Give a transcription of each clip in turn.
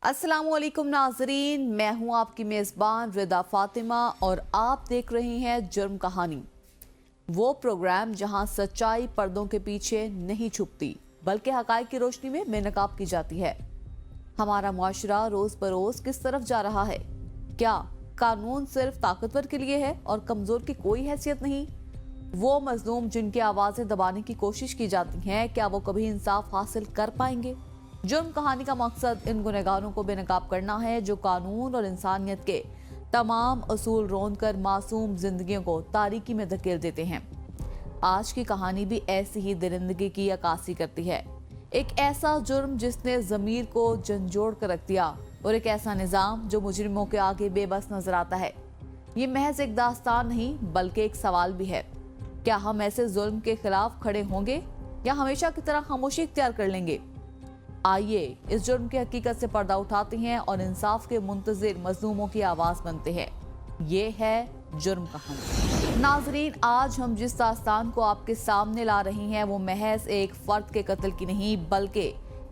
अस्सलाम वालेकुम नाजरीन, मैं हूं आपकी मेज़बान रिदा फातिमा और आप देख रहे हैं जुर्म कहानी, वो प्रोग्राम जहां सच्चाई पर्दों के पीछे नहीं छुपती बल्कि हकाइक की रोशनी में बेनकाब की जाती है। हमारा मुआशरा रोज बरोज किस तरफ जा रहा है? क्या कानून सिर्फ ताकतवर के लिए है और कमजोर की कोई हैसियत नहीं? वो मजलूम जिनकी आवाजें दबाने की कोशिश की जाती हैं, क्या वो कभी इंसाफ हासिल कर पाएंगे? जुर्म कहानी का मकसद इन गुनहगारों को बेनकाब करना है जो कानून और इंसानियत के तमाम असूल रोंद कर मासूम जिंदगियों को तारीकी में धकेल देते हैं। आज की कहानी भी ऐसी ही दरिंदगी की अक्कासी करती है। एक ऐसा जुर्म जिसने जमीर को झंझोड़ कर रख दिया और एक ऐसा निजाम जो मुजरिमों के आगे बेबस नजर आता है। ये महज एक दास्तान नहीं बल्कि एक सवाल भी है। क्या हम ऐसे जुल्म के खिलाफ खड़े होंगे या हमेशा की तरह खामोशी इख्तियार कर लेंगे? आइए इस जुर्म की हकीकत से पर्दा उठाते हैं और इंसाफ के मुंतजिर मजलूमों की आवाज बनते हैं। ये है जुर्म कहानी। नाजरीन, आज हम जिस दास्तान को आपके सामने ला रहे हैं वो महज एक फर्द के कत्ल की नहीं बल्कि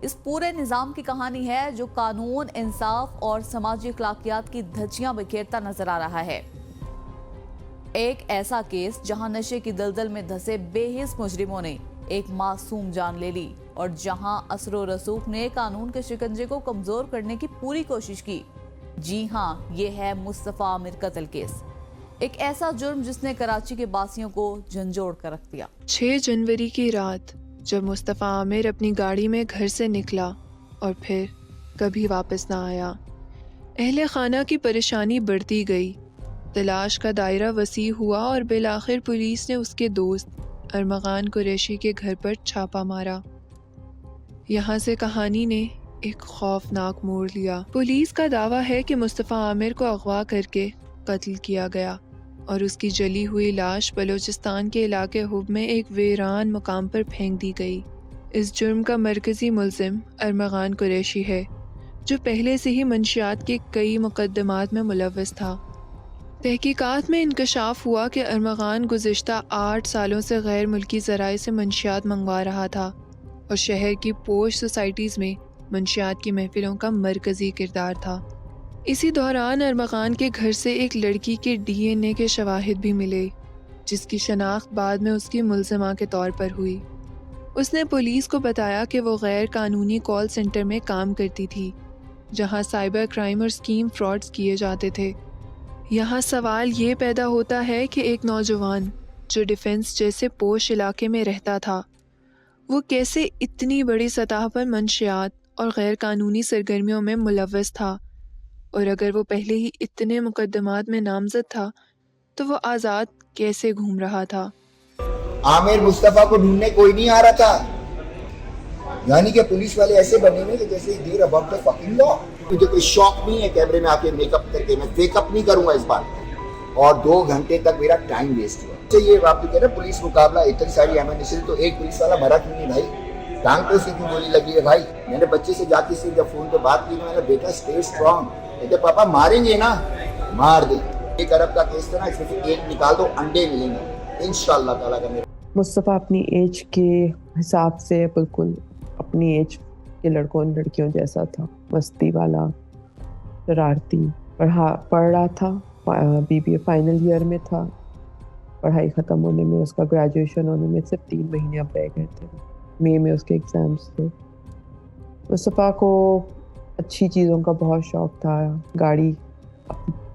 इस पूरे निजाम की कहानी है जो कानून, इंसाफ और समाजी अखलाकियात की धज्जियां बिखेरता नजर आ रहा है। एक ऐसा केस जहां नशे की दलदल में धंसे बेहिस मुजरिमों ने एक मासूम जान ले ली और जहां असरो रसूख ने कानून के शिकंजे को कमजोर करने की पूरी कोशिश की। जी हाँ, ये है मुस्तफा आमिर कत्ल केस। एक ऐसा जुर्म जिसने कराची के बासियों को झंझोड़ कर रख दिया। 6 जनवरी की रात जब मुस्तफा आमिर अपनी गाड़ी में घर से निकला और फिर कभी वापस ना आया, अहले खाना की परेशानी बढ़ती गई। तलाश का दायरा वसी हुआ और बिलाखिर पुलिस ने उसके दोस्त अरमगान कुरैशी के घर पर छापा मारा। यहाँ से कहानी ने एक खौफनाक मोड़ लिया। पुलिस का दावा है कि मुस्तफा आमिर को अगवा करके कत्ल किया गया और उसकी जली हुई लाश बलूचिस्तान के इलाके हुब में एक वीरान मुकाम पर फेंक दी गई। इस जुर्म का मरकजी मुल्जिम अरमगान कुरैशी है जो पहले से ही मंशियात के कई मुकदमात में मुलव्वस था। तहकीकात में इंकशाफ हुआ कि अरमगान गुज़िश्ता 8 सालों से गैर मुल्की ज़राए से मंशियात मंगवा रहा था और शहर की पोश सोसाइटीज़ में मंशियात की महफिलों का मरकज़ी किरदार था। इसी दौरान अरमगान के घर से एक लड़की के DNA के शवाहिद भी मिले जिसकी शनाख्त बाद में उसकी मुल्ज़िमा के तौर पर हुई। उसने पुलिस को बताया कि वो गैर कानूनी कॉल सेंटर में काम करती थी जहां साइबर क्राइम और स्कीम फ्रॉड्स किए जाते थे। यहाँ सवाल ये पैदा होता है कि एक नौजवान जो डिफेंस जैसे पोश इलाके में रहता था वो कैसे इतनी बड़ी सतह पर मंशियात और गैर कानूनी सरगर्मियों में मुलव्वस था, और अगर वो पहले ही इतने मुकदमात में नामजद था तो वो आज़ाद कैसे घूम रहा था। आमिर मुस्तफा को ढूंढने कोई नहीं आ रहा था। यानी कि पुलिस वाले ऐसे बने हुए जैसे देर अबाउट द फकिंग लॉ। मुझे कोई शौक नहीं है कैमरे में आके मेकअप करके, मैं फेकअप नहीं करूंगा इस बार। और 2 घंटे तक मेरा टाइम वेस्ट हुआ। तो ये आप कह रहे पुलिस मुकाबला, इतनी सारी एमएनएस, तो एक पुलिस वाला मरा क्यों नहीं भाई? टांग पे उसे क्यों गोली लगी है भाई? मैंने बच्चे से जाके से जब फोन पे बात की, मैंने बेटा स्टे स्ट्रांग, कहते पापा मारेंगे ना, मार दे। 1 अरब का केस था ना, इसमें से 1 निकाल दो, अंडे मिलेंगे इंशाअल्लाह ताला का। मुस्तफा अपनी एज के हिसाब से बिल्कुल अपनी एज के लड़कों लड़कियों जैसा था, मस्ती वाला, शरारती, पढ़ रहा था, BBA फाइनल ईयर में था। पढ़ाई ख़त्म होने में, उसका ग्रेजुएशन होने में सिर्फ 3 महीने अब रह गए थे। मई में उसके एग्ज़ाम्स थे। मुस्तफा को अच्छी चीज़ों का बहुत शौक़ था, गाड़ी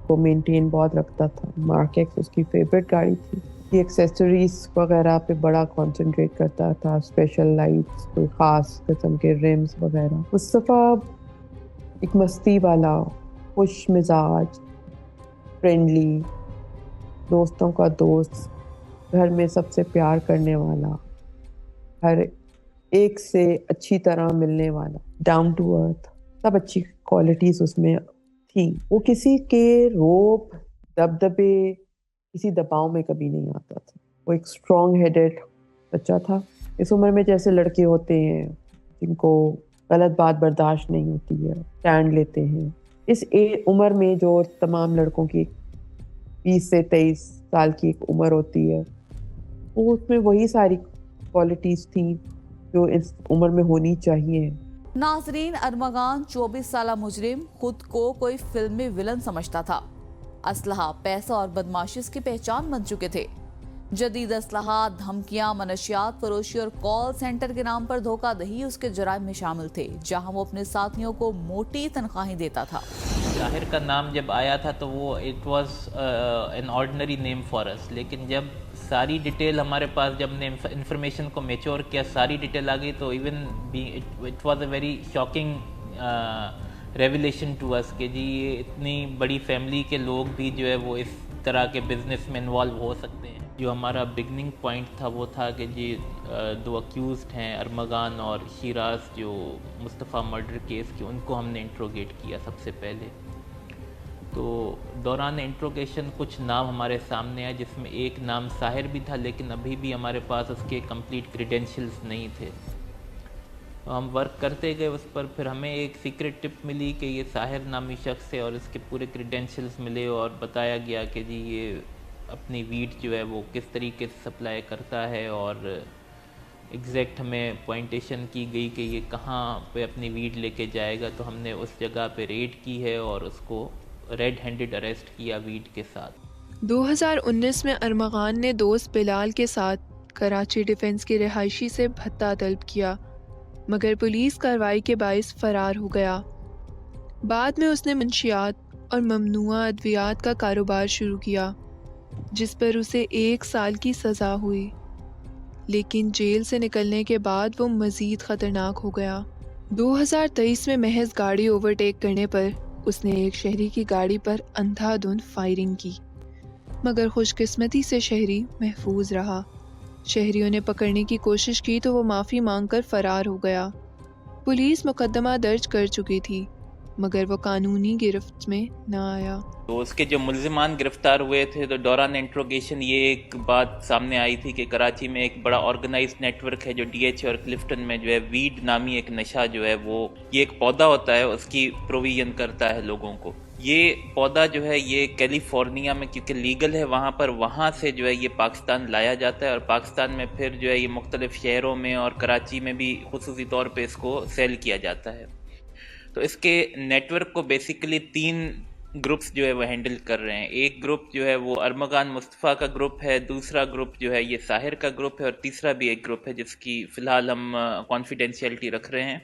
को मेंटेन बहुत रखता था। मार्क एक्स उसकी फेवरेट गाड़ी थी। एक्सेसरीज वगैरह पे बड़ा कंसंट्रेट करता था, स्पेशल लाइट्स, कोई ख़ास किस्म के रिम्स वगैरह। मुस्तफ़ा एक मस्ती वाला, खुश मिजाज, फ्रेंडली, दोस्तों का दोस्त, घर में सबसे प्यार करने वाला, हर एक से अच्छी तरह मिलने वाला, डाउन टू अर्थ, सब अच्छी क्वालिटीज़ उसमें थी। वो किसी के रोब, दबदबे, किसी दबाव में कभी नहीं आता था। वो एक स्ट्रॉन्ग हेडेड बच्चा था। इस उम्र में जैसे लड़के होते हैं जिनको गलत बात बर्दाश्त नहीं होती है, स्टैंड लेते हैं, इस उम्र में जो तमाम लड़कों की 20 से 23 साल की एक उम्र होती है, वो उसमें वही सारी क्वालिटीज़ थी जो इस उम्र में होनी चाहिए। नाजरीन, अरमगान 24 साला मुजरिम खुद को कोई फिल्मी विलन समझता था। असलहा, पैसा और बदमाशिश की पहचान बन चुके थे। जदीद असलहा, धमकियां, मनशियात फरोशी और कॉल सेंटर के नाम पर धोखाधही उसके जराइम में शामिल थे, जहां वो अपने साथियों को मोटी तनख्वाहें देता था। साहिर का नाम जब आया था तो वो it was an ordinary name for us, लेकिन जब सारी डिटेल हमारे पास, जब हमने इंफॉर्मेशन को मैच्योर किया, सारी डिटेल आ गई, तो even it was a very shocking revelation to us कि जी ये इतनी बड़ी फैमिली के लोग भी जो है वो इस तरह के बिजनेस में इन्वॉल्व हो सकते हैं। जो हमारा बिगनिंग पॉइंट था वो था कि जी दो अक्यूज़ड हैं अरमगान और शिराज, जो मुस्तफ़ा मर्डर केस के, उनको हमने इंट्रोगेट किया सबसे पहले। तो दौरान इंट्रोगेशन कुछ नाम हमारे सीधे आए, जिसमें एक नाम साहिर भी था, लेकिन अभी भी हमारे पास उसके कंप्लीट क्रेडेंशियल्स नहीं थे। तो हम वर्क करते गए उस पर, फिर हमें एक सीक्रेट टिप मिली कि ये साहिर नामी शख्स है और इसके पूरे क्रेडेंशियल्स मिले और बताया गया कि जी ये अपनी वीट जो है वो किस तरीके से सप्लाई करता है, और एग्जैक्ट हमें पॉइंटेशन की गई कि ये कहाँ पे अपनी वीट लेके जाएगा। तो हमने उस जगह पे रेड की है और उसको रेड हैंडेड अरेस्ट किया वीट के साथ। 2019 में अरमगान ने दोस्त बिलाल के साथ कराची डिफेंस की रिहायशी से भत्ता तलब किया, मगर पुलिस कार्रवाई के बाइस फरार हो गया। बाद में उसने मंशियात और ममनुआ अद्वियात का कारोबार शुरू किया, जिस पर उसे 1 साल की सज़ा हुई, लेकिन जेल से निकलने के बाद वो मज़ीद ख़तरनाक हो गया। 2023 में महज गाड़ी ओवरटेक करने पर उसने एक शहरी की गाड़ी पर अंधाधुंध फायरिंग की, मगर खुशकिस्मती से शहरी महफूज रहा। शहरियों ने पकड़ने की कोशिश की तो वो माफ़ी मांगकर फ़रार हो गया। पुलिस मुकदमा दर्ज कर चुकी थी, मगर वो कानूनी गिरफ्त में न आया। तो उसके जो मुल्ज़िमान गिरफ्तार हुए थे, तो दौरान इंट्रोगेशन ये एक बात सामने आई थी कि कराची में एक बड़ा ऑर्गेनाइज्ड नेटवर्क है जो DH और क्लिफ्टन में जो है वीड नामी एक नशा जो है वो, ये एक पौधा होता है, उसकी प्रोविजन करता है लोगों को। ये पौधा जो है ये कैलिफोर्निया में क्योंकि लीगल है वहाँ पर, वहाँ से जो है ये पाकिस्तान लाया जाता है और पाकिस्तान में फिर जो है ये मुख्तलिफ शहरों में और कराची में भी खुसूसी तौर पे इसको सेल किया जाता है। तो इसके नेटवर्क को बेसिकली 3 ग्रुप्स जो है वो हैंडल कर रहे हैं। एक ग्रुप जो है वो अरमगान मुस्तफ़ा का ग्रुप है, दूसरा ग्रुप जो है ये साहिर का ग्रुप है, और तीसरा भी एक ग्रुप है जिसकी फ़िलहाल हम कॉन्फिडेंशियलिटी रख रहे हैं।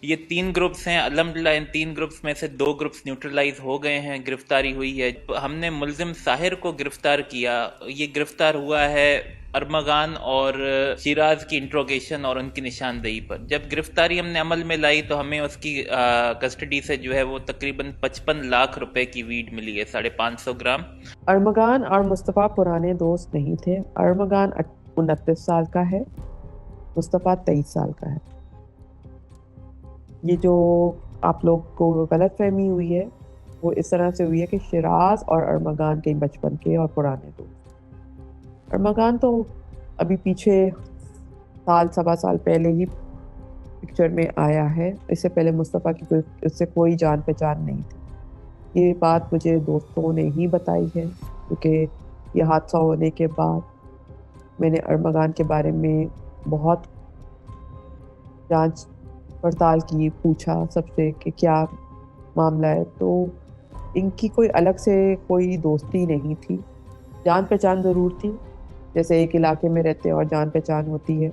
ये 3 ग्रुप्स हैं। अल्हम्दुलिल्लाह इन 3 ग्रुप्स में से 2 ग्रुप्स न्यूट्रलाइज हो गए हैं, गिरफ्तारी हुई है। हमने मुल्जिम साहिर को गिरफ्तार किया। ये गिरफ्तार हुआ है अरमगान और शिराज की इंट्रोगेशन और उनकी निशानदेही पर। जब गिरफ्तारी हमने अमल में लाई तो हमें उसकी कस्टडी से जो है वो तकरीबन 55 लाख रुपए की वीड मिली है, 550 ग्राम। अरमगान और मुस्तफ़ा पुराने दोस्त नहीं थे। अरमगान 29 साल का है, मुस्तफ़ा 23 साल का है। ये जो आप लोग को गलत फहमी हुई है वो इस तरह से हुई है कि शिराज और अरमगान के बचपन के और पुराने दोस्त। अरमगान तो अभी पीछे सवा साल पहले ही पिक्चर में आया है। इससे पहले मुस्तफ़ा की उससे कोई जान पहचान नहीं थी। ये बात मुझे दोस्तों ने ही बताई है, क्योंकि ये हादसा होने के बाद मैंने अरमगान के बारे में बहुत जांच पड़ताल की, पूछा सबसे कि क्या मामला है। तो इनकी कोई अलग से कोई दोस्ती नहीं थी, जान पहचान ज़रूर थी, जैसे एक इलाके में रहते हैं और जान पहचान होती है।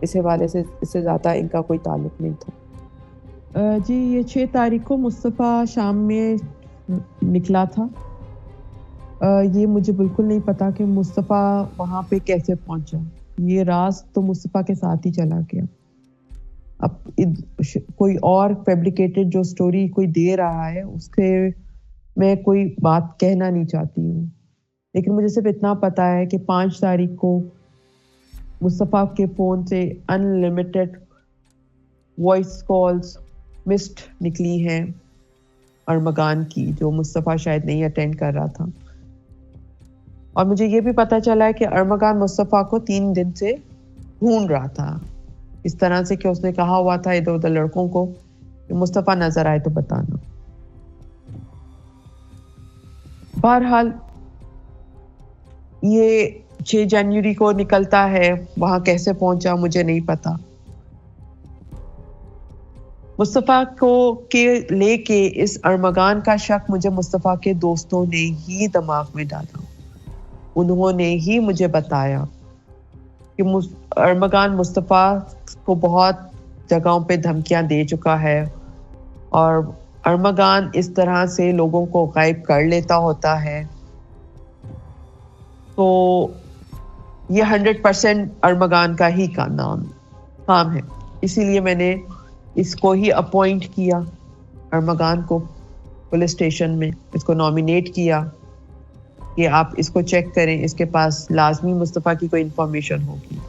इस हवाले से इससे ज़्यादा इनका कोई ताल्लुक़ नहीं था। जी, ये 6 तारीख को मुस्तफ़ा शाम में निकला था। ये मुझे बिल्कुल नहीं पता कि मुस्तफ़ा वहाँ पे कैसे पहुँचा। ये राज तो मुस्तफ़ा के साथ ही चला गया। अब कोई और फैब्रिकेटेड जो स्टोरी कोई दे रहा है उससे मैं कोई बात कहना नहीं चाहती हूँ, लेकिन मुझे सिर्फ इतना पता है कि 5 तारीख को मुस्तफ़ा के फ़ोन से अनलिमिटेड वॉइस कॉल्स मिस्ड निकली हैं अरमगान की, जो मुस्तफ़ा शायद नहीं अटेंड कर रहा था। और मुझे ये भी पता चला है कि अरमगान मुस्तफ़ा को 3 दिन से ढूंढ रहा था, इस तरह से कि उसने कहा हुआ था इधर उधर लड़कों को कि मुस्तफ़ा नजर आए तो बताना। बहरहाल ये 6 जनवरी को निकलता है, वहां कैसे पहुंचा मुझे नहीं पता। मुस्तफ़ा को के लेके इस अरमगान का शक मुझे मुस्तफ़ा के दोस्तों ने ही दिमाग में डाला. उन्होंने ही मुझे बताया कि अरमगान मुस्तफ़ा को बहुत जगहों पे धमकियां दे चुका है और अरमगान इस तरह से लोगों को गायब कर लेता होता है. तो ये 100% अरमगान का ही काम है. इसीलिए मैंने इसको ही अपॉइंट किया, अरमगान को पुलिस स्टेशन में इसको नॉमिनेट किया कि आप इसको चेक करें, इसके पास लाजमी मुस्तफ़ा की कोई इंफॉर्मेशन होगी.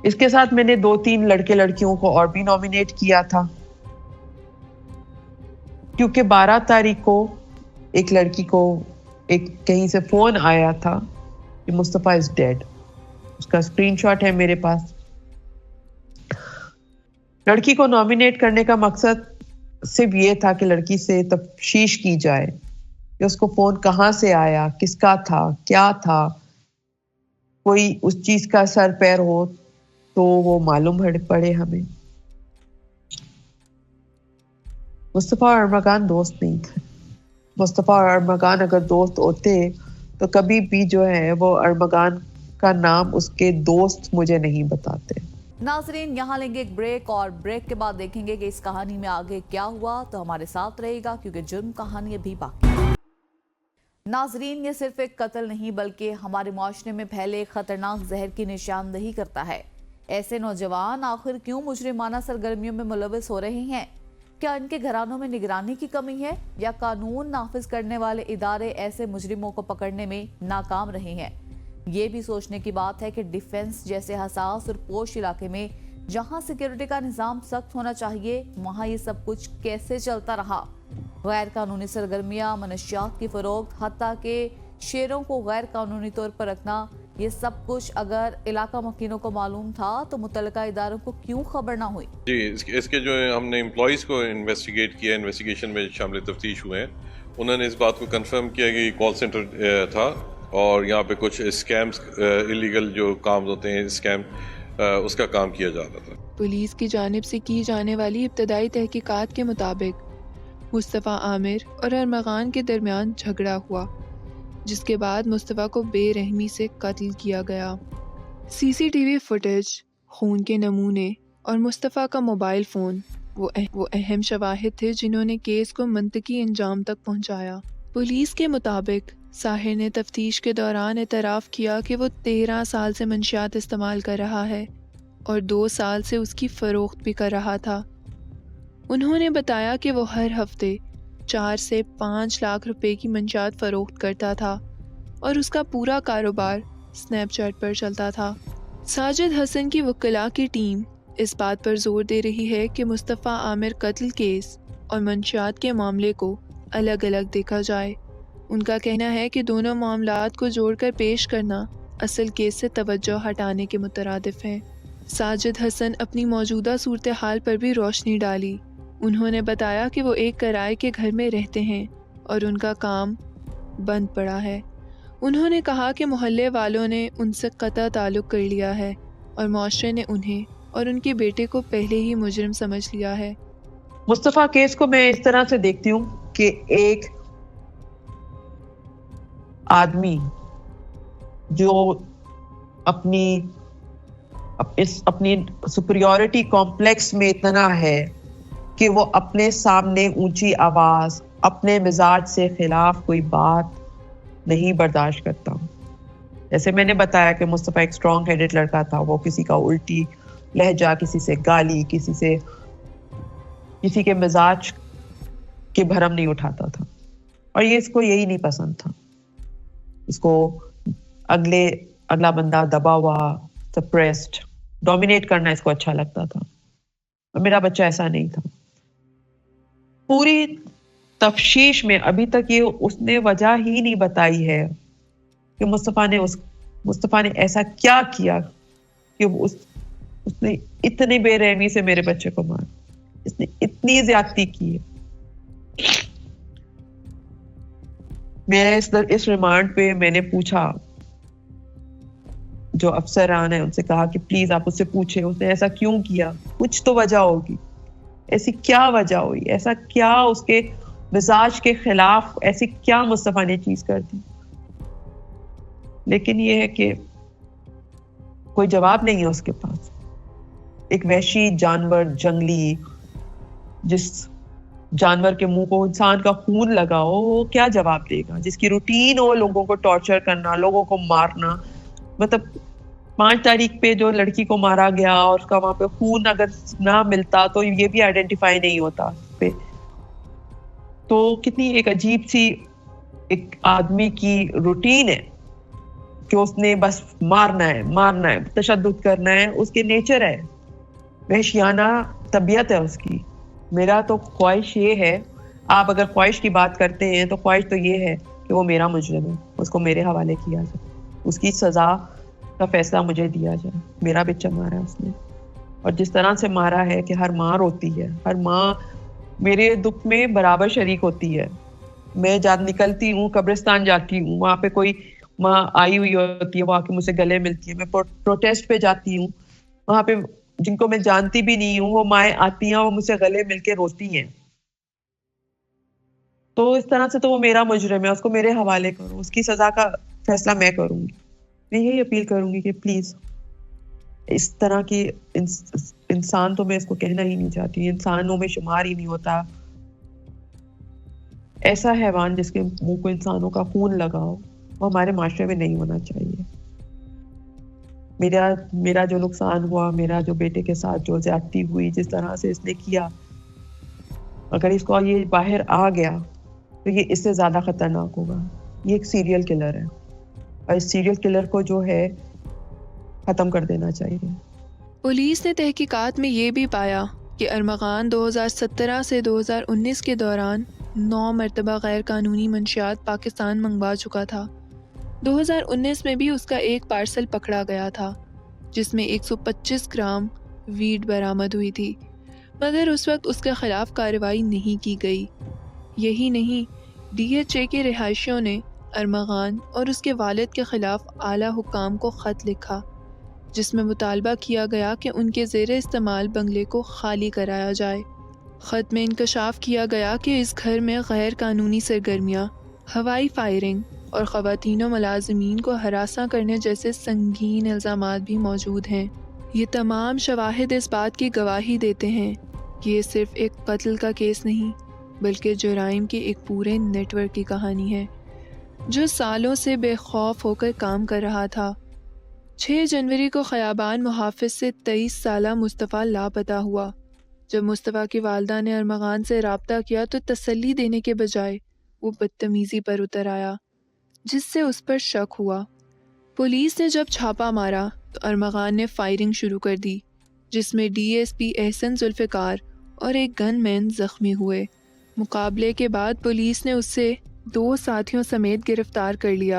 इसके साथ मैंने 2-3 लड़के लड़कियों को और भी नॉमिनेट किया था, क्योंकि 12 तारीख को एक लड़की को एक कहीं से फोन आया था कि मुस्तफ़ा इज डेड. उसका स्क्रीनशॉट है मेरे पास. लड़की को नॉमिनेट करने का मकसद सिर्फ ये था कि लड़की से तफ्तीश की जाए कि उसको फोन कहाँ से आया, किसका था, क्या था. कोई उस चीज का सर पैर हो तो वो मालूम पड़े हमें. मुस्तफ़ा और अरमगान दोस्त नहीं थे. मुस्तफ़ा और अरमगान अगर दोस्त होते तो कभी भी जो है वो अरमगान का नाम उसके दोस्त मुझे नहीं बताते. नाजरीन, यहाँ लेंगे एक ब्रेक और ब्रेक के बाद देखेंगे कि इस कहानी में आगे क्या हुआ. तो हमारे साथ रहेगा क्योंकि जुर्म कहानी अभी बाकी है. नाजरीन, ये सिर्फ एक कत्ल नहीं बल्कि हमारे माशरे में फैले एक खतरनाक जहर की निशानदही करता है. ऐसे नौजवान आखिर क्यों मुजरिमाना सरगर्मियों में मुलविस हो रहे हैं? क्या इनके घरानों में निगरानी की कमी है या कानून नाफिज करने वाले इदारे ऐसे मुजरिमों को पकड़ने में नाकाम रहे हैं? ये भी सोचने की बात है कि डिफेंस जैसे हसास और पोश इलाके में जहां सिक्योरिटी का निजाम सख्त होना चाहिए, वहां ये सब कुछ कैसे चलता रहा? गैर कानूनी सरगर्मियां, मनशियात की फरोख्त, हत्ता के शेरों को गैर कानूनी तौर पर रखना, ये सब कुछ अगर इलाका मकीनों को मालूम था तो मुतल्लिका इदारों को क्यों खबर ना हुई? जी, इसके जो हमने एम्प्लॉयज़ को इन्वेस्टिगेट किया, इन्वेस्टिगेशन में शामिल तफ्तीश हुए हैं, उन्होंने इस बात को कंफर्म किया कि कॉल सेंटर था और यहाँ पे कुछ स्कैम्स, इलीगल जो काम होते हैं स्कैम, उसका काम किया जाता था. पुलिस की जानिब से की जाने वाली इब्तदाई तहकीकात के मुताबिक मुस्तफ़ा आमिर और अरमगान के दरमियान झगड़ा हुआ, जिसके बाद मुस्तफ़ा को बेरहमी से कत्ल किया गया. सीसीटीवी फुटेज, खून के नमूने और मुस्तफ़ा का मोबाइल फ़ोन वो अहम शवाहिद थे जिन्होंने केस को मंतकी अंजाम तक पहुंचाया. पुलिस के मुताबिक साहिर ने तफ्तीश के दौरान एतराफ़ किया कि वो 13 साल से मंशियात इस्तेमाल कर रहा है और 2 साल से उसकी फ़रोख्त भी कर रहा था. उन्होंने बताया कि वो हर हफ्ते 4 से 5 लाख रुपए की मंशियात फ़रोख्त करता था और उसका पूरा कारोबार स्नैपचैट पर चलता था. साजिद हसन की वकला की टीम इस बात पर जोर दे रही है कि मुस्तफ़ा आमिर कत्ल केस और मंशियात के मामले को अलग अलग देखा जाए. उनका कहना है कि दोनों मामलात को जोड़कर पेश करना असल केस से तवज्जो हटाने के मुतरादिफ है. साजिद हसन अपनी मौजूदा सूरत हाल पर भी रोशनी डाली. उन्होंने बताया कि वो एक किराए के घर में रहते हैं और उनका काम बंद पड़ा है. उन्होंने कहा कि मोहल्ले वालों ने उनसे कतई ताल्लुक़ कर लिया है और माशरे ने उन्हें और उनके बेटे को पहले ही मुजरिम समझ लिया है. मुस्तफ़ा केस को मैं इस तरह से देखती हूँ कि एक आदमी जो अपनी सुपीरियॉरिटी कॉम्प्लेक्स में इतना है कि वो अपने सामने ऊंची आवाज, अपने मिजाज से खिलाफ कोई बात नहीं बर्दाश्त करता. जैसे मैंने बताया कि मुस्तफ़ा एक स्ट्रॉन्ग हेडेड लड़का था. वो किसी का उल्टी लहजा, किसी से गाली, किसी के मिजाज के भरम नहीं उठाता था और ये इसको यही नहीं पसंद था. इसको अगला बंदा दबा हुआ, सप्रेस्ड, डोमिनेट करना इसको अच्छा लगता था और मेरा बच्चा ऐसा नहीं था. पूरी तफ्तीश में अभी तक ये उसने वजह ही नहीं बताई है कि मुस्तफ़ा ने ऐसा क्या किया कि उसने इतनी बेरहमी से मेरे बच्चे को मारा, इसने इतनी ज्यादती की है. मैं इस रिमांड पे मैंने पूछा जो अफसरान है उनसे कहा कि प्लीज आप उससे पूछे उसने ऐसा क्यों किया, कुछ तो वजह होगी, ऐसी क्या वजह हुई, ऐसा क्या उसके मिजाज के खिलाफ ऐसी क्या मुस्तफा ने चीज कर दी। लेकिन ये है कि कोई जवाब नहीं है उसके पास। एक वहशी जानवर, जंगली, जिस जानवर के मुंह को इंसान का खून लगा हो, वो क्या जवाब देगा? जिसकी रूटीन हो लोगों को टॉर्चर करना, लोगों को मारना। मतलब 5 तारीख पे जो लड़की को मारा गया और उसका वहां पे खून अगर ना मिलता तो ये भी आइडेंटिफाई नहीं होता उस पे। तो कितनी एक अजीब सी एक आदमी की रूटीन है कि उसने बस मारना है, तशद्दुद करना है, उसके नेचर है, वहशियाना तबीयत है उसकी। मेरा तो ख्वाहिश ये है, आप अगर ख्वाहिश की बात करते हैं तो ख्वाहिश तो ये है कि वो मेरा मुजरिम है, उसको मेरे हवाले किया जाए, उसकी सजा का फैसला मुझे दिया जाए। मेरा बच्चा मारा उसने, और जिस तरह से मारा है कि हर माँ रोती है, हर माँ मेरे दुख में बराबर शरीक होती है। मैं जब निकलती हूँ, कब्रिस्तान जाती हूँ, वहाँ पे कोई माँ आई हुई होती है, वो आके मुझसे गले मिलती है। मैं प्रोटेस्ट पे जाती हूँ, वहाँ पे जिनको मैं जानती भी नहीं हूँ वो माएँ आती हैं, वो मुझसे गले मिलके रोती हैं। तो इस तरह से तो वो मेरा मुजरिम है, उसको मेरे हवाले करो, उसकी सजा का फैसला मैं करूंगी। मैं यही अपील करूंगी कि प्लीज इस तरह की इंसान तो मैं इसको कहना ही नहीं चाहती, इंसानों में शुमार ही नहीं होता। ऐसा हैवान जिसके मुंह को इंसानों का खून लगाओ, वो हमारे माशरे में नहीं होना चाहिए। मेरा जो नुकसान हुआ, मेरा जो बेटे के साथ जो ज्यादती हुई, जिस तरह से इसने किया, अगर इसको ये बाहर आ गया तो ये इससे ज्यादा खतरनाक होगा। ये एक सीरियल किलर है और इस सीरियल किलर को जो है खत्म कर देना चाहिए। पुलिस ने तहकीकात में ये भी पाया कि अरमगान 2017 से 2019 के दौरान 9 मरतबा गैर कानूनी मंशियात पाकिस्तान मंगवा चुका था। 2019 में भी उसका एक पार्सल पकड़ा गया था जिसमें 125 ग्राम वीड बरामद हुई थी, मगर उस वक्त उसके खिलाफ कार्रवाई नहीं की गई। यही नहीं, DHA के रिहायशियों ने अरमगान और उसके वालिद के खिलाफ आला हुक्काम को ख़त लिखा जिसमें मुतालबा किया गया कि उनके ज़ेरे इस्तेमाल बंगले को खाली कराया जाए। ख़त में इंकशाफ किया गया कि इस घर में गैर कानूनी सरगर्मियाँ, हवाई फायरिंग और ख़वातीन मुलाज़मीन को हरासा करने जैसे संगीन इल्ज़ामात भी मौजूद हैं। ये तमाम शवाहिद इस बात की गवाही देते हैं कि ये सिर्फ़ एक कत्ल का केस नहीं बल्कि जुराइम के एक पूरे नेटवर्क की कहानी है जो सालों से बेखौफ होकर काम कर रहा था। 6 जनवरी को ख़याबान मुहाफ़िज़ से 23 साला मुस्तफ़ा लापता हुआ। जब मुस्तफ़ा की वालदा ने अरमगान से रब्ता किया तो तसल्ली देने के बजाय वो बदतमीज़ी पर उतर आया जिससे उस पर शक हुआ। पुलिस ने जब छापा मारा तो अरमगान ने फायरिंग शुरू कर दी जिसमें DSP एहसन जुल्फ़िकार और एक गनमैन ज़ख्मी हुए। मुकाबले के बाद पुलिस ने उससे 2 साथियों समेत गिरफ्तार कर लिया।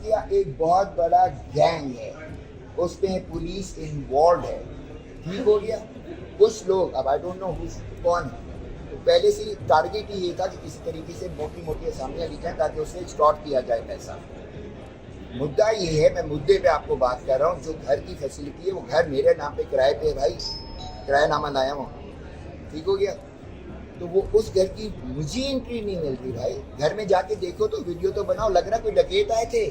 या एक बहुत बड़ा गैंग है, उसमें पुलिस इन्वॉल्व है, ठीक हो गया। कुछ लोग, अब आई डोंट नो कौन, तो पहले से टारगेट ही ये था कि किसी तरीके से मोटी मोटी असामियाँ लिखें ताकि उससे एक्सटॉर्ट किया जाए पैसा। मुद्दा ये है, मैं मुद्दे पे आपको बात कर रहा हूँ, जो घर की फैसिलिटी है वो घर मेरे नाम पे किराए पे है भाई, किरायानामा लाया हूँ, ठीक हो गया। तो वो उस घर की मुझे एंट्री नहीं मिल रही भाई। घर में जाके देखो तो वीडियो तो बनाओ, लग रहा कोई डकैत आए थे।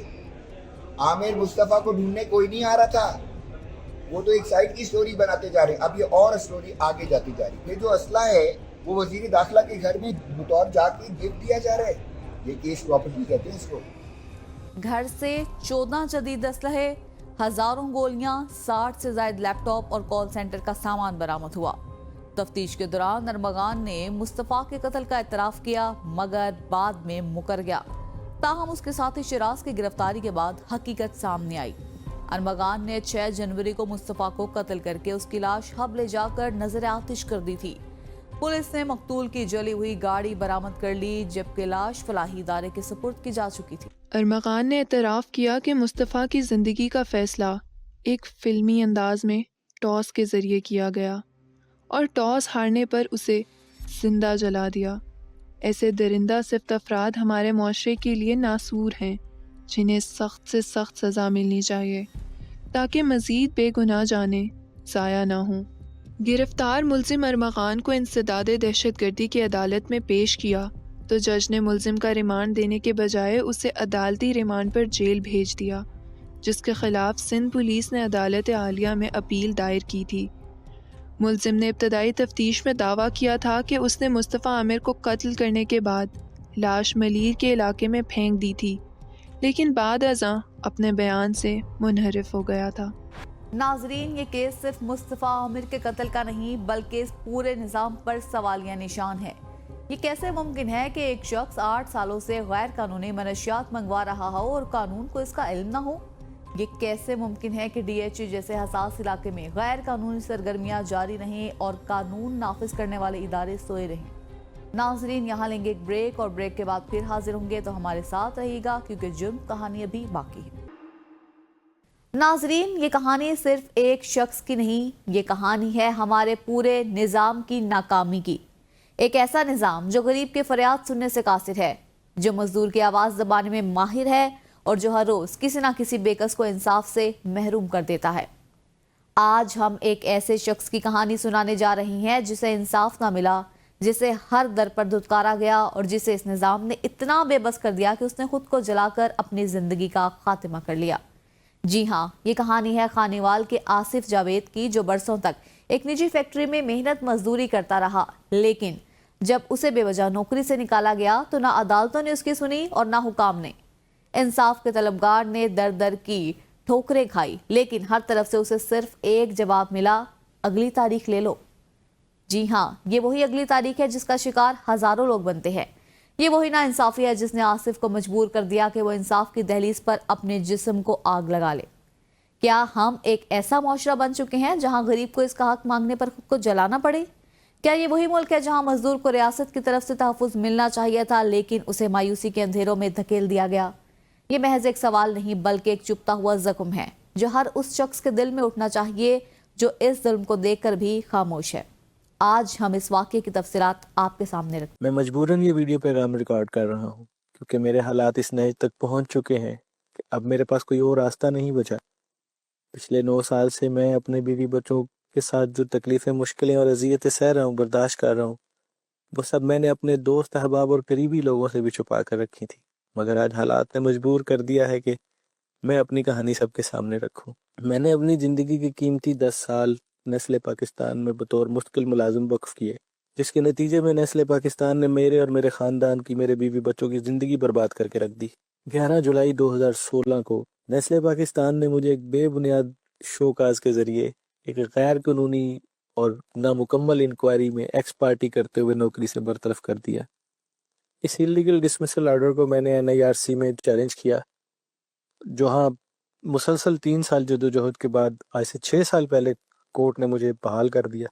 आमिर मुस्तफ़ा को ढूंढने कोई नहीं आ रहा था, वो तो एक साइड की स्टोरी बनाते जा रहे हैं। अब ये और स्टोरी आगे जाती जा रही है। ये जो असला है वो वजीर दाखिला के घर में बतौर जाके गिफ्ट दिया जा रहा है। ये केस प्रॉपर्टी कहते हैं इसको। घर से 14 जदीद असलहे, हजारों गोलियां, 60 से ज्यादा लैपटॉप और कॉल सेंटर का सामान बरामद हुआ। तफ्तीश के दौरान अरमगान ने मुस्तफ़ा के कत्ल का एतराफ़ किया मगर बाद में मुकर गया। ताहम उसके साथी शिराज की गिरफ्तारी के बाद हकीकत सामने आई। अरमगान ने 6 जनवरी को मुस्तफ़ा को कत्ल करके उसकी लाश हब ले जाकर नजर आतिश कर दी थी। पुलिस ने मकतूल की जली हुई गाड़ी बरामद कर ली जबकि लाश फलाही इदारे के सुपुर्द की जा चुकी थी। अरमगान ने एतराफ़ किया कि मुस्तफ़ा की ज़िंदगी का फ़ैसला एक फ़िल्मी अंदाज में टॉस के ज़रिए किया गया और टॉस हारने पर उसे जिंदा जला दिया। ऐसे दरिंदा सिफ्त अफराद हमारे मुआशरे के लिए नासूर हैं जिन्हें सख्त से सख्त सज़ा मिलनी चाहिए। تاکہ مزید بے گناہ جانے ضائع نہ ہوں۔ گرفتار ملزم ارمغان کو انسداد دہشت گردی کی عدالت میں پیش کیا تو جج نے ملزم کا ریمانڈ دینے کے بجائے اسے عدالتی ریمانڈ پر جیل بھیج دیا، جس کے خلاف سندھ پولیس نے عدالت عالیہ میں اپیل دائر کی تھی۔ ملزم نے ابتدائی تفتیش میں دعویٰ کیا تھا کہ اس نے مصطفیٰ عامر کو قتل کرنے کے بعد لاش ملیر کے علاقے میں پھینک دی تھی، لیکن بعد ازاں اپنے بیان سے منحرف ہو گیا تھا۔ ناظرین، یہ کیس صرف مصطفیٰ عامر کے قتل کا نہیں بلکہ اس پورے نظام پر سوالیہ نشان ہے۔ یہ کیسے ممکن ہے کہ ایک شخص 8 سالوں سے غیر قانونی منشیات منگوا رہا ہو اور قانون کو اس کا علم نہ ہو؟ یہ کیسے ممکن ہے کہ ڈی ایچ جیسے حساس علاقے میں غیر قانونی سرگرمیاں جاری رہیں اور قانون نافذ کرنے والے ادارے سوئے رہیں؟ ناظرین، یہاں لیں گے ایک بریک اور بریک کے بعد پھر حاضر ہوں گے، تو ہمارے ساتھ رہیے گا کیونکہ جرم کہانی ابھی باقی ہے۔ ناظرین، یہ کہانی صرف ایک شخص کی نہیں، یہ کہانی ہے ہمارے پورے نظام کی ناکامی کی۔ ایک ایسا نظام جو غریب کے فریاد سننے سے قاصر ہے، جو مزدور کی آواز دبانے میں ماہر ہے اور جو ہر روز کسی نہ کسی بےکس کو انصاف سے محروم کر دیتا ہے۔ آج ہم ایک ایسے شخص کی کہانی سنانے جا رہی ہیں جسے انصاف نہ ملا، جسے ہر در پر دھتکارا گیا اور جسے اس نظام نے اتنا بے بس کر دیا کہ اس نے خود کو جلا کر اپنی زندگی کا خاتمہ کر لیا۔ جی ہاں، یہ کہانی ہے خانیوال کے آصف جاوید کی، جو برسوں تک ایک نجی فیکٹری میں محنت مزدوری کرتا رہا، لیکن جب اسے بے وجہ نوکری سے نکالا گیا تو نہ عدالتوں نے اس کی سنی اور نہ حکام نے۔ انصاف کے طلبگار نے در در کی ٹھوکریں کھائی، لیکن ہر طرف سے اسے صرف ایک جواب ملا: اگلی تاریخ لے لو۔ جی ہاں، یہ وہی اگلی تاریخ ہے جس کا شکار ہزاروں لوگ بنتے ہیں۔ یہ وہی نا انصافی ہے جس نے آصف کو مجبور کر دیا کہ وہ انصاف کی دہلیز پر اپنے جسم کو آگ لگا لے۔ کیا ہم ایک ایسا معاشرہ بن چکے ہیں جہاں غریب کو اس کا حق مانگنے پر خود کو جلانا پڑے؟ کیا یہ وہی ملک ہے جہاں مزدور کو ریاست کی طرف سے تحفظ ملنا چاہیے تھا لیکن اسے مایوسی کے اندھیروں میں دھکیل دیا گیا؟ یہ محض ایک سوال نہیں بلکہ ایک چپتا ہوا زخم ہے جو ہر اس شخص کے دل میں اٹھنا چاہیے جو اس ظلم کو دیکھ کر بھی خاموش ہے۔ آج ہم اس واقعے کی تفصیلات آپ کے سامنے رکھتے ہیں۔ میں مجبوراً یہ ویڈیو پیغام ریکارڈ کر رہا ہوں کیونکہ میرے حالات اس نہج تک پہنچ چکے ہیں کہ اب میرے پاس کوئی اور راستہ نہیں بچا۔ پچھلے 9 سال سے میں اپنے بیوی بچوں کے ساتھ جو تکلیفیں، مشکلیں اور اذیتیں سہ رہا ہوں، برداشت کر رہا ہوں، وہ سب میں نے اپنے دوست، احباب اور قریبی لوگوں سے بھی چھپا کر رکھی تھی، مگر آج حالات نے مجبور کر دیا ہے کہ میں اپنی کہانی سب کے سامنے رکھوں۔ میں نے اپنی زندگی کی قیمتی 10 سال نیسلے پاکستان میں بطور مستقل ملازم وقف کیے، جس کے نتیجے میں نیسلے پاکستان نے میرے اور میرے خاندان کی، میرے بیوی بچوں کی زندگی برباد کر کے رکھ دی۔ 11 جولائی 2016 کو نیسلے پاکستان نے مجھے ایک بے بنیاد شو کاز کے ذریعے ایک غیر قانونی اور نامکمل انکوائری میں ایکس پارٹی کرتے ہوئے نوکری سے برطرف کر دیا۔ اس انلیگل ڈسمسل آرڈر کو میں نے NIRC میں چیلنج کیا، جہاں مسلسل 3 سال جدوجہد کے بعد آج سے 6 سال پہلے کورٹ نے مجھے بحال کر دیا۔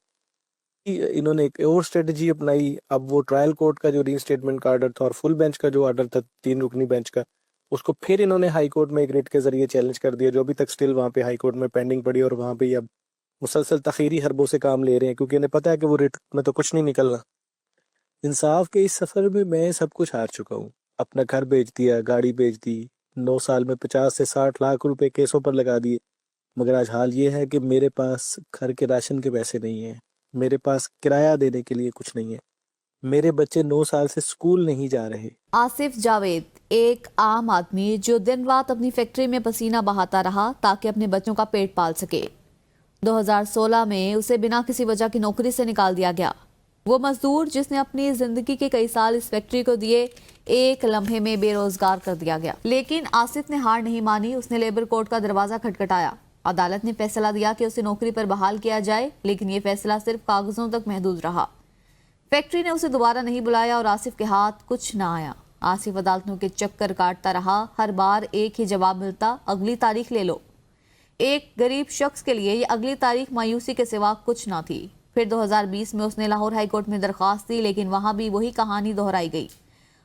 انہوں نے ایک اور اسٹریٹجی اپنائی۔ اب وہ ٹرائل کورٹ کا جو ری اسٹیٹمنٹ کا آرڈر تھا اور فل بینچ کا جو آرڈر تھا 3 رکنی بینچ کا، اس کو پھر انہوں نے ہائی کورٹ میں ایک ریٹ کے ذریعے چیلنج کر دیا، جو ابھی تک سٹل وہاں پہ ہائی کورٹ میں پینڈنگ پڑی، اور وہاں پہ اب مسلسل تخیری حربوں سے کام لے رہے ہیں کیونکہ انہیں پتہ ہے کہ وہ ریٹ میں تو کچھ نہیں نکلنا۔ انصاف کے اس سفر میں میں سب کچھ ہار چکا ہوں، اپنا گھر بیچ دیا، گاڑی بیچ دی، 9 سال میں 50 سے 60 لاکھ روپے کیسوں پر لگا دیے، مگر آج حال یہ ہے کہ میرے پاس گھر کے راشن کے پیسے نہیں ہیں، میرے پاس کرایہ دینے کے لیے کچھ نہیں ہے، میرے بچے 9 سال سے اسکول نہیں جا رہے۔ آصف جاوید ایک عام آدمی جو دن رات اپنی فیکٹری میں پسینہ بہاتا رہا تاکہ اپنے بچوں کا پیٹ پال سکے۔ 2016 میں اسے بنا کسی وجہ کی نوکری سے نکال دیا گیا۔ وہ مزدور جس نے اپنی زندگی کے کئی سال اس فیکٹری کو دیے، ایک لمحے میں بے روزگار کر دیا گیا۔ لیکن آصف نے ہار نہیں مانی، اس نے لیبر کورٹ کا دروازہ کھٹکھٹایا۔ عدالت نے فیصلہ دیا کہ اسے نوکری پر بحال کیا جائے، لیکن یہ فیصلہ صرف کاغذوں تک محدود رہا۔ فیکٹری نے اسے دوبارہ نہیں بلایا اور آصف کے ہاتھ کچھ نہ آیا۔ آصف عدالتوں کے چکر کاٹتا رہا، ہر بار ایک ہی جواب ملتا: اگلی تاریخ لے لو۔ ایک غریب شخص کے لیے یہ اگلی تاریخ مایوسی کے سوا کچھ نہ تھی۔ پھر 2020 میں اس نے لاہور ہائی کورٹ میں درخواست دی، لیکن وہاں بھی وہی کہانی دہرائی گئی۔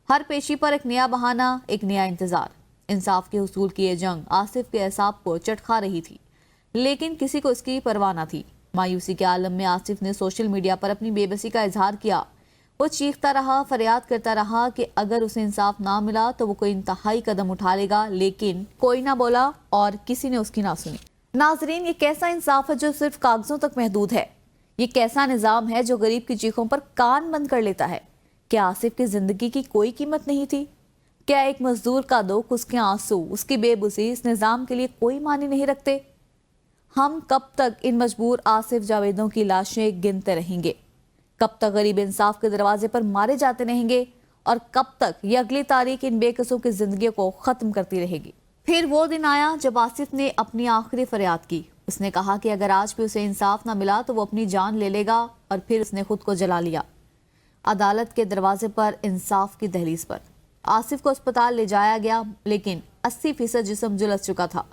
ہر پیشی پر ایک نیا بہانہ، ایک نیا انتظار۔ انصاف کے حصول کی یہ جنگ آصف کے اعصاب کو چٹ کھا رہی تھی، لیکن کسی کو اس کی پرواہ نہ تھی۔ مایوسی کے عالم میں آصف نے سوشل میڈیا پر اپنی بے بسی کا اظہار کیا۔ وہ چیختا رہا، فریاد کرتا رہا کہ اگر اسے انصاف نہ ملا تو وہ کوئی انتہائی قدم اٹھا لے گا، لیکن کوئی نہ بولا اور کسی نے اس کی نہ سنی۔ नाजरीन, ये कैसा इंसाफ है जो सिर्फ कागजों तक महदूद है? ये कैसा निजाम है जो गरीब की चीखों पर कान बंद कर लेता है? क्या आसिफ की जिंदगी की कोई कीमत नहीं थी? क्या एक मजदूर का दुख, उसके आंसू, उसकी बेबसी इस निजाम के लिए कोई मानी नहीं रखते? हम कब तक इन मजबूर आसिफ जावेदों की लाशें गिनते रहेंगे? कब तक गरीब इंसाफ के दरवाजे पर मारे जाते रहेंगे? और कब तक ये अगली तारीख इन बेकसों की जिंदगी को खत्म करती रहेगी? फिर वो दिन आया जब आसिफ ने अपनी आखिरी फरियाद की। उसने कहा कि अगर आज भी उसे इंसाफ ना मिला तो वो अपनी जान ले लेगा, और फिर उसने खुद को जला लिया। अदालत के दरवाजे पर, इंसाफ की दहलीज पर आसिफ को अस्पताल ले जाया गया, लेकिन 80% जिस्म झुलस चुका था।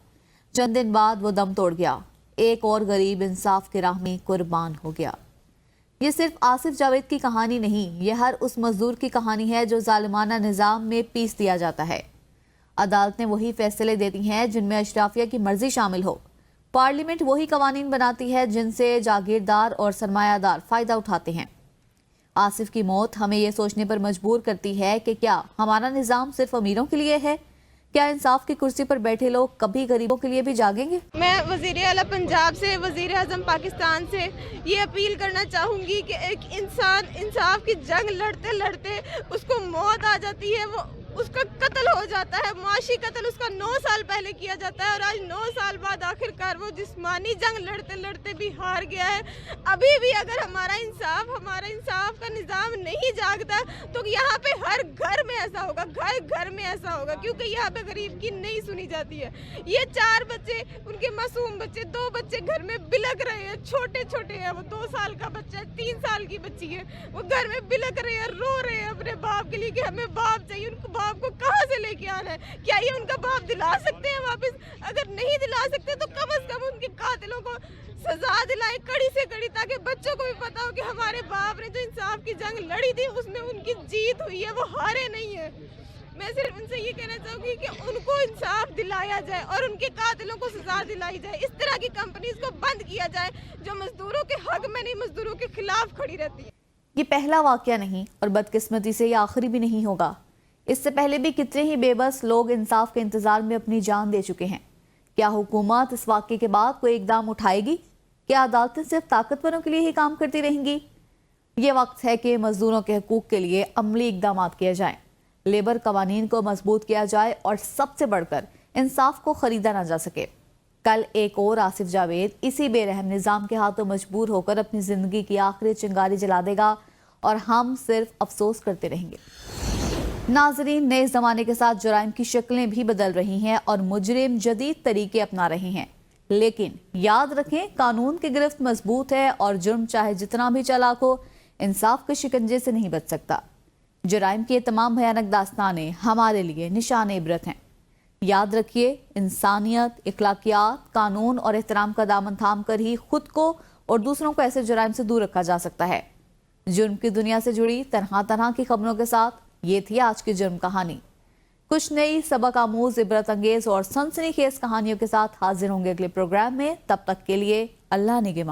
चंद दिन बाद वो दम तोड़ गया। एक और गरीब इंसाफ की राह में कुर्बान हो गया। ये सिर्फ आसिफ जावेद की कहानी नहीं, ये हर उस मजदूर की कहानी है जो जालिमाना निजाम में पीस दिया जाता है। अदालतें वही फैसले देती हैं जिनमें अशराफिया की मर्जी शामिल हो। पार्लियामेंट वही कवानीन बनाती है जिनसे जागीरदार और सरमायादार फायदा उठाते हैं। आसिफ की मौत हमें ये सोचने पर मजबूर करती है कि क्या हमारा निजाम सिर्फ अमीरों के लिए है? क्या इंसाफ की कुर्सी पर बैठे लोग कभी गरीबों के लिए भी जागेंगे? मैं वज़ीर आला पंजाब से, वज़ीर आज़म पाकिस्तान से ये अपील करना चाहूँगी कि एक इंसान इंसाफ की जंग लड़ते लड़ते उसको मौत आ जाती है, वो उसका कत्ल हो जाता है, मुआशी कत्ल उसका 9 साल पहले किया जाता है, और आज 9 साल बाद आखिरकार वो जिस्मानी जंग लड़ते लड़ते भी हार गया है। अभी भी अगर हमारा इंसाफ का निज़ाम नहीं जागता तो यहाँ पे हर घर में ऐसा होगा, घर घर में ऐसा होगा, क्योंकि यहाँ पे गरीब की नहीं सुनी जाती है। ये 4 बच्चे, उनके मासूम बच्चे, 2 बच्चे घर में बिलक रहे हैं, छोटे छोटे हैं, वो 2 साल का बच्चा है, 3 साल की बच्ची है, वो घर में बिलक रहे हैं, रो रहे हैं अपने बाप के लिए कि हमें बाप चाहिए। उनको बाप को कहाँ से लेके आना है? क्या ये उनका बाप दिला सकते हैं वापस? अगर नहीं दिला सकते तो कम से कम उनके कातिलों को सजा दिलाए, कड़ी से कड़ी, ताकि बच्चों को भी पता हो कि हमारे बाप ने जो इंसाफ की जंग लड़ी थी उसमें उनकी जीत हुई है, वो हारे नहीं है। मैं सिर्फ उनसे ये कहना चाहूँगी कि उनको इंसाफ दिलाया जाए और उनके कातिलों को सजा दिलाई जाए। इस तरह की कंपनीज को बंद किया जाए जो मजदूरों के हक में नहीं, मजदूरों के खिलाफ खड़ी रहती है। ये पहला वाकया नहीं और बदकिस्मती से ये आखिरी भी नहीं होगा। इससे पहले भी कितने ही बेबस लोग इंसाफ के इंतजार में अपनी जान दे चुके हैं। क्या हुकूमत इस वाकये के बाद कोई इकदाम उठाएगी? क्या अदालतें सिर्फ ताकतवरों के लिए ही काम करती रहेंगी? ये वक्त है कि मजदूरों के हकूक के लिए अमली इकदाम किए जाएं, लेबर कवानीन को मजबूत किया जाए और सबसे बढ़कर इंसाफ को खरीदा ना जा सके। कल एक और आसिफ जावेद इसी बेरहम निजाम के हाथों मजबूर होकर अपनी जिंदगी की आखिरी चिंगारी जला देगा और हम सिर्फ अफसोस करते रहेंगे। नाजरीन, नए जमाने के साथ जुराइम की शक्लें भी बदल रही हैं और मुजरिम जदीद तरीके अपना रहे हैं, लेकिन याद रखें, कानून की गिरफ्त मजबूत है और जुर्म चाहे जितना भी चालाक हो, इंसाफ के शिकंजे से नहीं बच सकता। जुराइम की ये तमाम भयानक दास्तानें हमारे लिए निशान इबरत हैं। याद रखिए, इंसानियत, इखलाकियात, कानून और एहतराम का दामन थाम कर ही खुद को और दूसरों को ऐसे जुराइम से दूर रखा जा सकता है। जुर्म की दुनिया से जुड़ी तरह तरह की खबरों के साथ ये थी आज की जुर्म कहानी। कुछ नई सबक आमूज, इबरत अंगेज और सनसनीखेज कहानियों के साथ हाजिर होंगे अगले प्रोग्राम में। तब तक के लिए अल्लाह निगहबान।